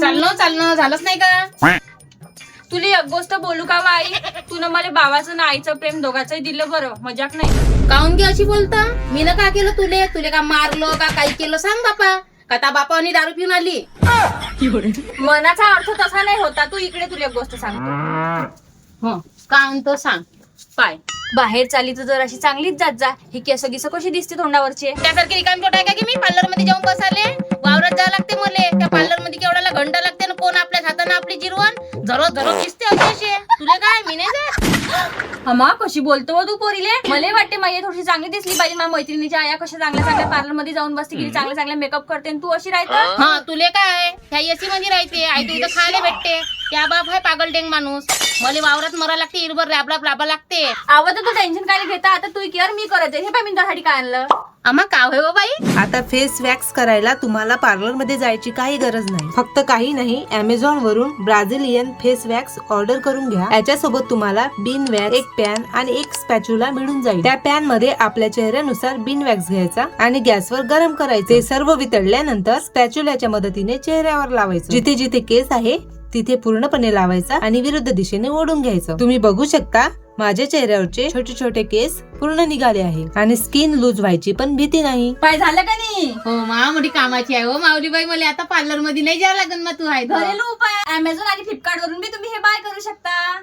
चालणं झालंच नाही का? तुला एक गोष्ट बोलू का आई? तू ना मला भावाचं ना आईचं प्रेम दोघांचंही दिलं बरं, मजाक नाही. काऊन की अशी बोलता? मी ना का केलं तुले का मारलं का काही केलं सांग बापा. का ता बापानी दारू पिऊन आली? मनाचा अर्थ तसा नाही होता. तू इकडे तुला एक गोष्ट सांगतो. हो काऊन तो सांग. पाय बाहेर चाली तर जर अशी चांगलीच जात जा. ही केस गिस कशी दिसते तोंडावरची? त्यासारखी रिकामी पोट आहे का की मी पार्लर मध्ये जाऊन बसाले? वावरात जावं लागते मले. त्या पार्लर मध्ये केवढ्याला घंटा लागते ना, कोण आपल्या हातानं आपली जिरवण झरो दिसते असे. तुला काय मी नाही जात. हमा कशी बोलतो तू पोरीले? मला वाटते माझी थोडीशी चांगली दिसली पाहिजे. माझ्या मैत्रिणीच्या आया कशा चांगल्या पार्लर मध्ये जाऊन बसते, किती चांगल्या मेकअप करते, आणि तू अशी राहते. हा तुले काय ह्या एसी मध्ये राहते, आई तू इथं खायला भेटते. त्या बाप आहे पागल डेंग माणूस. मला वावरात मरा लागते, इरभर राबा लागते. आवाज तू टेन्शन काय घेता? आता तू केअर मी करते. हे पाय मी त्यासाठी काय आणलं. आम्हा का होय बाई? आता फेस वॅक्स करायला तुम्हाला पार्लर मध्ये जायची काही गरज नाही. फक्त काही नाही, अमेझॉन वरून ब्राझिलियन फेस वॅक्स ऑर्डर करून घ्या. याच्यासोबत तुम्हाला बिन वॅक्स, एक पॅन आणि एक स्पॅच्युला मिळून जाईल. त्या पॅन मध्ये आपल्या चेहऱ्यानुसार बिन वॅक्स घ्यायचा आणि गॅसवर गरम करायचे. सर्व वितळल्यानंतर स्पॅच्युलाच्या मदतीने चेहऱ्यावर लावायचं. जिथे जिथे केस आहे तिथे पूर्णपणे लावायचा आणि विरुद्ध दिशेने ओढून घ्यायचं. तुम्ही बघू शकता माझ्या चेहऱ्यावरचे छोटे छोटे केस पूर्ण निघाले आहे आणि स्किन लूज व्हायची पण भीती नाही. पाय झालं का नाही? हो मोठी कामाची आहे हो माऊली बाई. मला आता पार्लर मध्ये नाही जावं लागेल. मग तू आहे घरेलू उपाय अमेझॉन आणि फ्लिपकार्ट वरून बी तुम्ही हे बाय करू शकता.